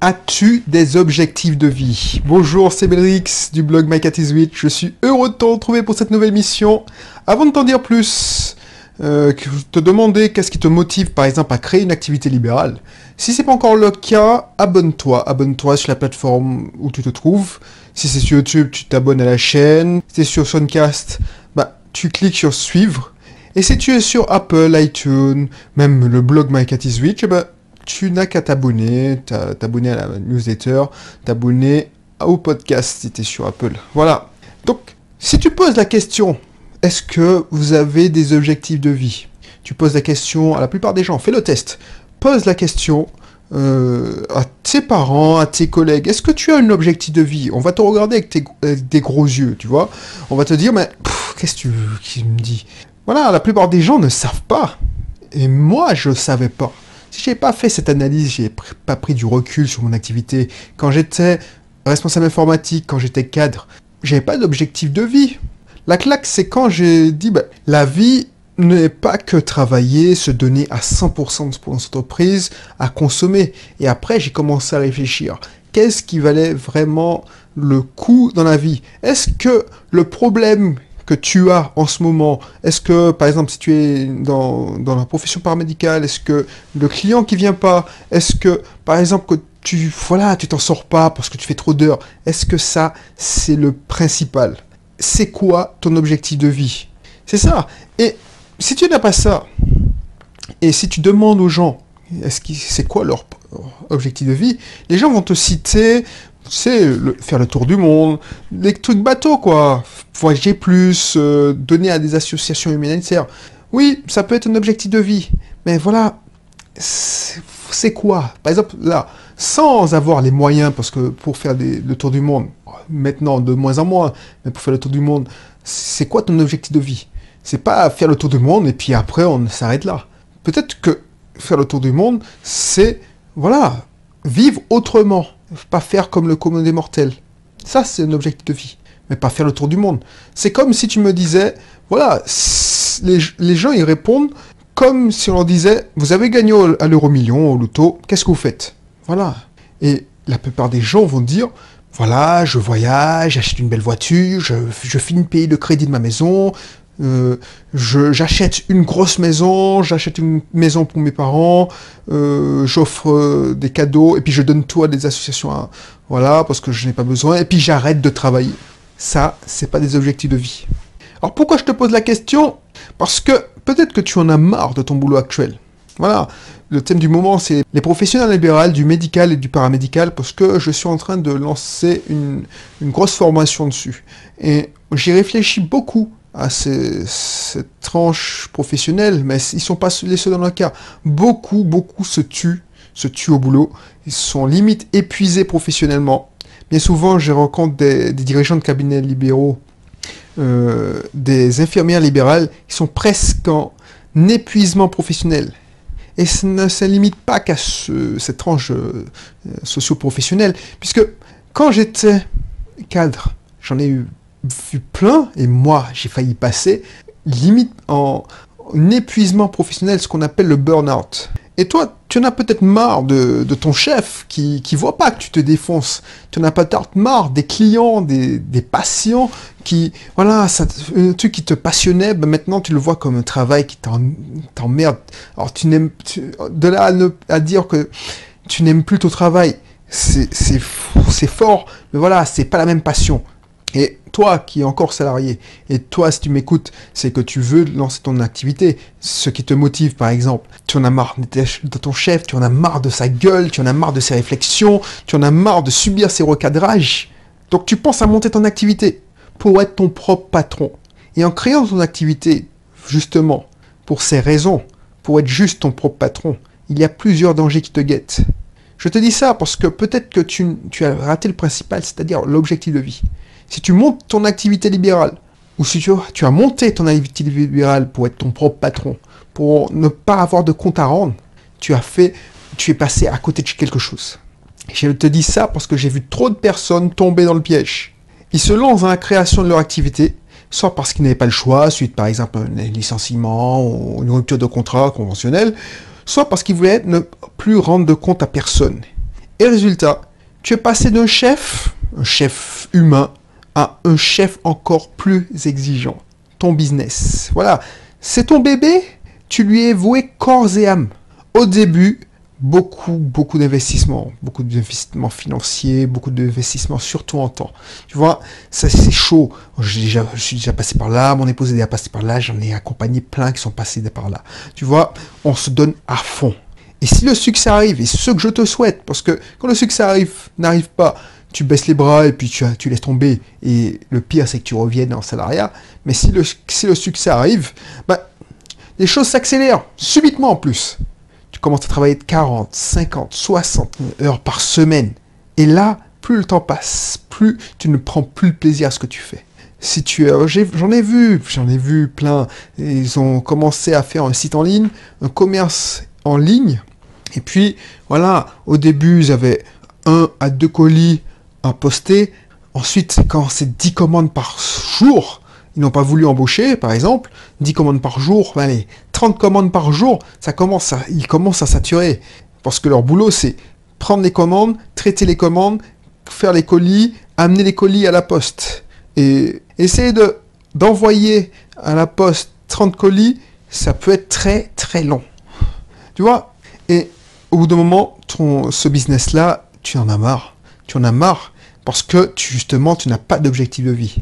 As-tu des objectifs de vie? Bonjour, c'est Belrix du blog My Cat is Witch. Je suis heureux de te retrouver pour cette nouvelle mission. Avant de t'en dire plus, te demander qu'est-ce qui te motive par exemple à créer une activité libérale. Si c'est pas encore le cas, abonne-toi sur la plateforme où tu te trouves. Si c'est sur YouTube, tu t'abonnes à la chaîne. Si c'est sur Soundcast, tu cliques sur suivre. Et si tu es sur Apple, iTunes, même le blog My Cat is Witch, tu n'as qu'à t'abonner à la newsletter, t'abonner au podcast si tu es sur Apple. Voilà. Donc, si tu poses la question, est-ce que vous avez des objectifs de vie? Tu poses la question à la plupart des gens, fais le test. Pose la question à tes parents, à tes collègues. Est-ce que tu as un objectif de vie? On va te regarder avec des gros yeux, tu vois. On va te dire, mais qu'est-ce que tu veux qu'il me dit? Voilà, la plupart des gens ne savent pas. Et moi, je ne savais pas. Si j'ai pas fait cette analyse, j'ai pas pris du recul sur mon activité. Quand j'étais responsable informatique, quand j'étais cadre, j'avais pas d'objectif de vie. La claque, c'est quand j'ai dit, la vie n'est pas que travailler, se donner à 100% pour notre entreprise, à consommer. Et après, j'ai commencé à réfléchir. Qu'est-ce qui valait vraiment le coup dans la vie? Est-ce que le problème que tu as en ce moment, est-ce que, par exemple, si tu es dans la profession paramédicale, est-ce que le client qui vient pas, est-ce que, par exemple, que tu t'en sors pas parce que tu fais trop d'heures, est-ce que ça, c'est le principal? C'est quoi ton objectif de vie? C'est ça. Et si tu n'as pas ça, et si tu demandes aux gens, c'est quoi leur objectif de vie, les gens vont te citer, faire le tour du monde, des trucs bateaux, quoi. Voyager plus, donner à des associations humanitaires. Oui, ça peut être un objectif de vie, mais voilà, c'est quoi? Par exemple, là, sans avoir les moyens, parce que pour faire le tour du monde, maintenant de moins en moins, mais pour faire le tour du monde, c'est quoi ton objectif de vie? C'est pas faire le tour du monde et puis après on s'arrête là. Peut-être que faire le tour du monde, c'est, vivre autrement. Pas faire comme le commun des mortels. Ça, c'est un objectif de vie. Mais pas faire le tour du monde. C'est comme si tu me disais, les gens, ils répondent comme si on leur disait, vous avez gagné à l'euro-million, au loto, qu'est-ce que vous faites? Voilà. Et la plupart des gens vont dire, je voyage, j'achète une belle voiture, je finis de payer le crédit de ma maison, j'achète une grosse maison, j'achète une maison pour mes parents, j'offre des cadeaux, et puis je donne tout à des associations, parce que je n'ai pas besoin, et puis j'arrête de travailler. Ça, c'est pas des objectifs de vie. Alors pourquoi je te pose la question? Parce que peut-être que tu en as marre de ton boulot actuel. Voilà, le thème du moment, c'est les professionnels libéraux, du médical et du paramédical, parce que je suis en train de lancer une grosse formation dessus. Et j'y réfléchis beaucoup à cette tranche professionnelle, mais ils sont pas les seuls dans le cas. Beaucoup se tuent au boulot. Ils sont limite épuisés professionnellement. Bien souvent, je rencontre des dirigeants de cabinets libéraux, des infirmières libérales, qui sont presque en épuisement professionnel. Et ça ne se limite pas qu'à cette tranche socio-professionnelle, puisque quand j'étais cadre, j'en ai vu plein, et moi, j'ai failli passer, limite en épuisement professionnel, ce qu'on appelle le burn-out. Et toi, tu en as peut-être marre de ton chef qui voit pas que tu te défonces. Tu en as peut-être marre des clients, des patients un truc qui te passionnait, maintenant tu le vois comme un travail qui t'emmerde. Alors de là à dire que tu n'aimes plus ton travail, c'est fort, mais c'est pas la même passion. Et toi qui es encore salarié, et toi si tu m'écoutes, c'est que tu veux lancer ton activité, ce qui te motive par exemple, tu en as marre de ton chef, tu en as marre de sa gueule, tu en as marre de ses réflexions, tu en as marre de subir ses recadrages, donc tu penses à monter ton activité pour être ton propre patron. Et en créant ton activité, justement, pour ces raisons, pour être juste ton propre patron, il y a plusieurs dangers qui te guettent. Je te dis ça parce que peut-être que tu as raté le principal, c'est-à-dire l'objectif de vie. Si tu montes ton activité libérale, ou si tu as monté ton activité libérale pour être ton propre patron, pour ne pas avoir de compte à rendre, tu es passé à côté de quelque chose. Je te dis ça parce que j'ai vu trop de personnes tomber dans le piège. Ils se lancent dans la création de leur activité, soit parce qu'ils n'avaient pas le choix, suite par exemple à un licenciement ou une rupture de contrat conventionnel, soit parce qu'ils voulaient ne plus rendre de compte à personne. Et résultat, tu es passé d'un chef, un chef humain, à un chef encore plus exigeant. Ton business. Voilà. C'est ton bébé, tu lui es voué corps et âme. Au début, beaucoup d'investissements financiers, beaucoup d'investissements, surtout en temps. Tu vois, ça c'est chaud. Je suis déjà passé par là, mon épouse est déjà passée par là, j'en ai accompagné plein qui sont passés par là. Tu vois, on se donne à fond. Et si le succès arrive, et c'est ce que je te souhaite, parce que quand le succès n'arrive pas, tu baisses les bras et puis tu laisses tomber. Et le pire, c'est que tu reviennes en salariat. Mais si le succès arrive, les choses s'accélèrent, subitement en plus. Tu commences à travailler de 40, 50, 60 heures par semaine. Et là, plus le temps passe, plus tu ne prends plus le plaisir à ce que tu fais. J'en ai vu plein. Ils ont commencé à faire un site en ligne, un commerce en ligne. Et puis, voilà, au début, ils avaient 1 à 2 colis à poster. Ensuite, quand c'est 10 commandes par jour, ils n'ont pas voulu embaucher, par exemple, 10 commandes par jour, allez, 30 commandes par jour, ils commencent à saturer. Parce que leur boulot, c'est prendre les commandes, traiter les commandes, faire les colis, amener les colis à la poste. Et essayer d'envoyer à la poste 30 colis, ça peut être très, très long. Tu vois? Et au bout d'un moment, ce business-là, tu en as marre. Tu en as marre parce que, justement, tu n'as pas d'objectif de vie.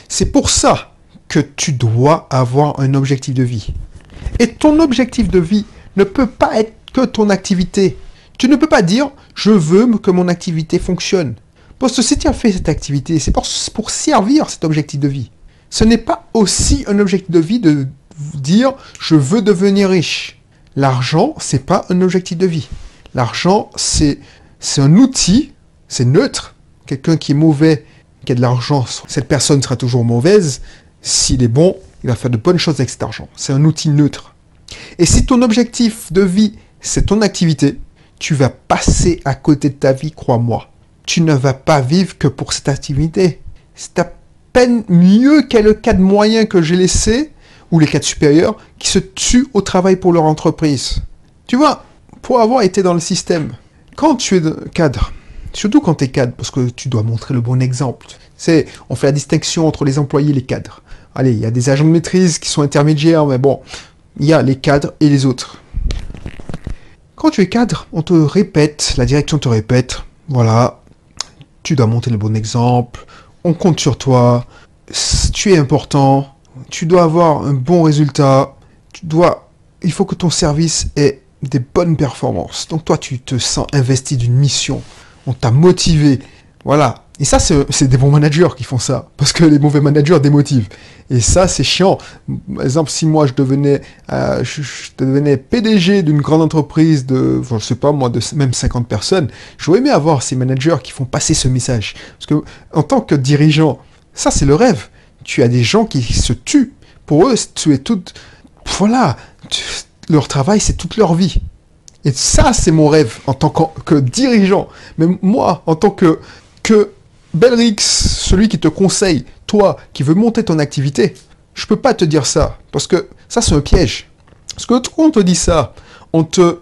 C'est pour ça que tu dois avoir un objectif de vie. Et ton objectif de vie ne peut pas être que ton activité. Tu ne peux pas dire « je veux que mon activité fonctionne ». Parce que si tu as fait cette activité, c'est pour servir cet objectif de vie. Ce n'est pas aussi un objectif de vie de dire « je veux devenir riche ». L'argent, c'est pas un objectif de vie. L'argent, c'est un outil, c'est neutre. Quelqu'un qui est mauvais, qui a de l'argent, cette personne sera toujours mauvaise. S'il est bon, il va faire de bonnes choses avec cet argent. C'est un outil neutre. Et si ton objectif de vie, c'est ton activité, tu vas passer à côté de ta vie, crois-moi. Tu ne vas pas vivre que pour cette activité. C'est à peine mieux qu'il y a le cadre moyen que j'ai laissé, ou les cadres supérieurs, qui se tuent au travail pour leur entreprise. Tu vois, pour avoir été dans le système, quand tu es cadre, surtout quand tu es cadre, parce que tu dois montrer le bon exemple. On fait la distinction entre les employés et les cadres. Allez, il y a des agents de maîtrise qui sont intermédiaires, mais bon, il y a les cadres et les autres. Quand tu es cadre, on te répète, la direction te répète, voilà, tu dois montrer le bon exemple, on compte sur toi, tu es important, tu dois avoir un bon résultat, il faut que ton service ait des bonnes performances. Donc toi, tu te sens investi d'une mission, on t'a motivé, voilà. Et ça, c'est des bons managers qui font ça, parce que les mauvais managers démotivent. Et ça, c'est chiant. Par exemple, si moi, je devenais PDG d'une grande entreprise je sais pas moi, de même 50 personnes, j'aurais aimé avoir ces managers qui font passer ce message. Parce que, en tant que dirigeant, ça, c'est le rêve. Tu as des gens qui se tuent. Pour eux, tu es toute... Voilà. Leur travail, c'est toute leur vie. Et ça, c'est mon rêve en tant que dirigeant. Mais moi, en tant que Belrix, celui qui te conseille, toi, qui veux monter ton activité, je peux pas te dire ça, parce que ça, c'est un piège. Parce que quand on te dit ça, on te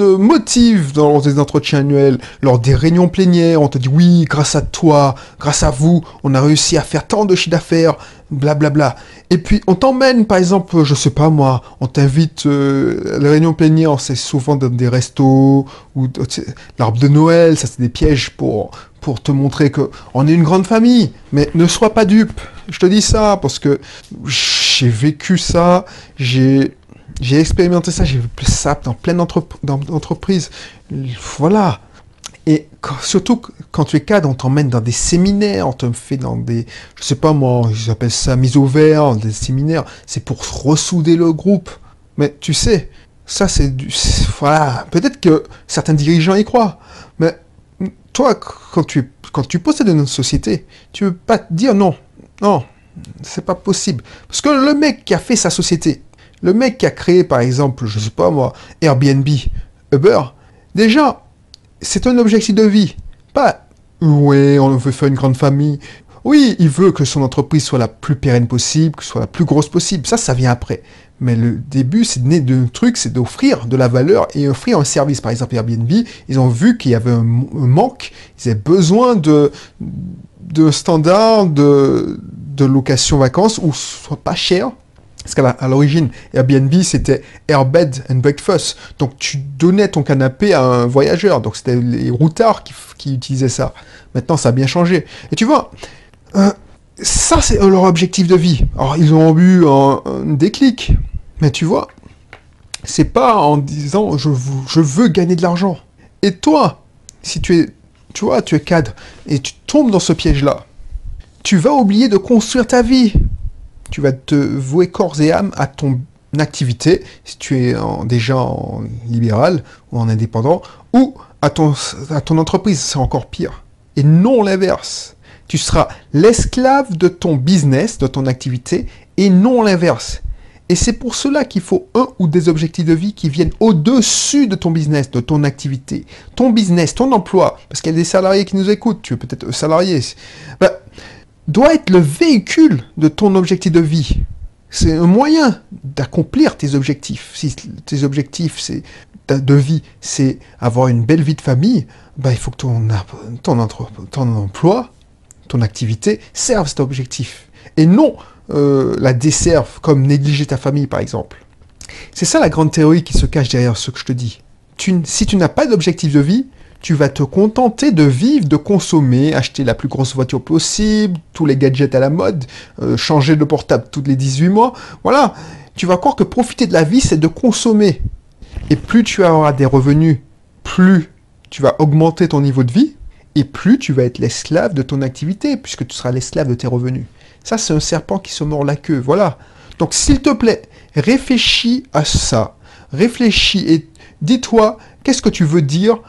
motive dans des entretiens annuels, lors des réunions plénières, on te dit oui, grâce à toi, grâce à vous, on a réussi à faire tant de chiffre d'affaires, blablabla. Et puis on t'emmène, par exemple, je sais pas moi, on t'invite, les réunions plénières, c'est souvent dans des restos, ou l'arbre de Noël, ça c'est des pièges pour te montrer que on est une grande famille, mais ne sois pas dupe. Je te dis ça parce que j'ai vécu ça, j'ai expérimenté ça, j'ai vu ça dans plein d'entreprises. Voilà. Et surtout, quand tu es cadre, on t'emmène dans des séminaires, on te fait dans des... Je sais pas moi, j'appelle ça mise au vert, des séminaires. C'est pour ressouder le groupe. Mais tu sais, ça c'est du... Voilà. Peut-être que certains dirigeants y croient. Mais toi, quand tu possèdes une société, tu veux pas te dire non. Non, c'est pas possible. Parce que le mec qui a fait sa société, le mec qui a créé, par exemple, je sais pas moi, Airbnb, Uber, déjà, c'est un objectif de vie. Pas, ouais, on veut faire une grande famille, Oui, il veut que son entreprise soit la plus pérenne possible, que soit la plus grosse possible. Ça vient après. Mais le début, c'est né d'un truc, c'est d'offrir de la valeur et offrir un service. Par exemple, Airbnb, ils ont vu qu'il y avait un manque, ils avaient besoin de standards de location vacances où ce soit pas cher. Parce qu'à l'origine, Airbnb, c'était Airbed and Breakfast. Donc, tu donnais ton canapé à un voyageur. Donc, c'était les routards qui utilisaient ça. Maintenant, ça a bien changé. Et tu vois, ça, c'est leur objectif de vie. Alors, ils ont eu un déclic. Mais tu vois, c'est pas en disant je veux gagner de l'argent. Et toi, si tu es cadre et tu tombes dans ce piège-là, tu vas oublier de construire ta vie. Tu vas te vouer corps et âme à ton activité, si tu es déjà en libéral ou en indépendant, ou à ton entreprise, c'est encore pire. Et non l'inverse. Tu seras l'esclave de ton business, de ton activité, et non l'inverse. Et c'est pour cela qu'il faut un ou des objectifs de vie qui viennent au-dessus de ton business, de ton activité. Ton business, ton emploi, parce qu'il y a des salariés qui nous écoutent, tu es peut-être salarié, doit être le véhicule de ton objectif de vie. C'est un moyen d'accomplir tes objectifs. Si tes objectifs de vie, c'est avoir une belle vie de famille, il faut que ton emploi, ton activité serve cet objectif. Et non la desserve comme négliger ta famille, par exemple. C'est ça la grande théorie qui se cache derrière ce que je te dis. Si tu n'as pas d'objectif de vie, tu vas te contenter de vivre, de consommer, acheter la plus grosse voiture possible, tous les gadgets à la mode, changer de portable tous les 18 mois. Voilà, tu vas croire que profiter de la vie, c'est de consommer. Et plus tu auras des revenus, plus tu vas augmenter ton niveau de vie, et plus tu vas être l'esclave de ton activité, puisque tu seras l'esclave de tes revenus. Ça, c'est un serpent qui se mord la queue, voilà. Donc, s'il te plaît, réfléchis à ça. Réfléchis et dis-toi, qu'est-ce que tu veux dire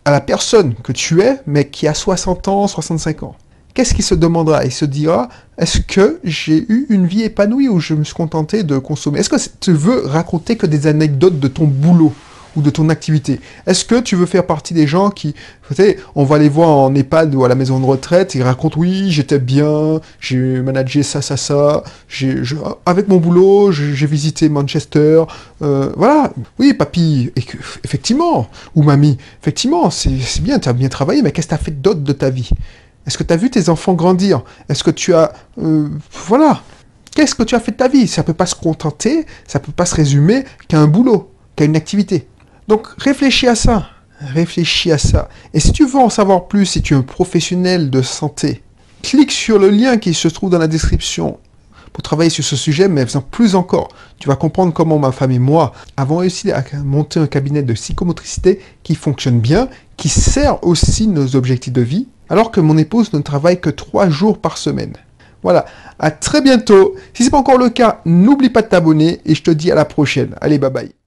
à la personne que tu es, mais qui a 60 ans, 65 ans. Qu'est-ce qu'il se demandera? Il se dira, est-ce que j'ai eu une vie épanouie ou je me suis contenté de consommer? Est-ce que tu veux raconter que des anecdotes de ton boulot ou de ton activité? Est-ce que tu veux faire partie des gens qui, tu sais, on va les voir en EHPAD ou à la maison de retraite, ils racontent, oui, j'étais bien, j'ai managé ça, avec mon boulot, j'ai visité Manchester, voilà, oui, papy, effectivement, ou mamie, effectivement, c'est bien, tu as bien travaillé, mais qu'est-ce que tu as fait d'autre de ta vie? Est-ce que tu as vu tes enfants grandir? Est-ce que tu as, voilà, qu'est-ce que tu as fait de ta vie? Ça peut pas se contenter, ça peut pas se résumer qu'à un boulot, qu'à une activité. Donc, réfléchis à ça. Réfléchis à ça. Et si tu veux en savoir plus, si tu es un professionnel de santé, clique sur le lien qui se trouve dans la description pour travailler sur ce sujet, mais faisant plus encore. Tu vas comprendre comment ma femme et moi avons réussi à monter un cabinet de psychomotricité qui fonctionne bien, qui sert aussi nos objectifs de vie, alors que mon épouse ne travaille que 3 jours par semaine. Voilà, à très bientôt. Si ce n'est pas encore le cas, n'oublie pas de t'abonner et je te dis à la prochaine. Allez, bye bye.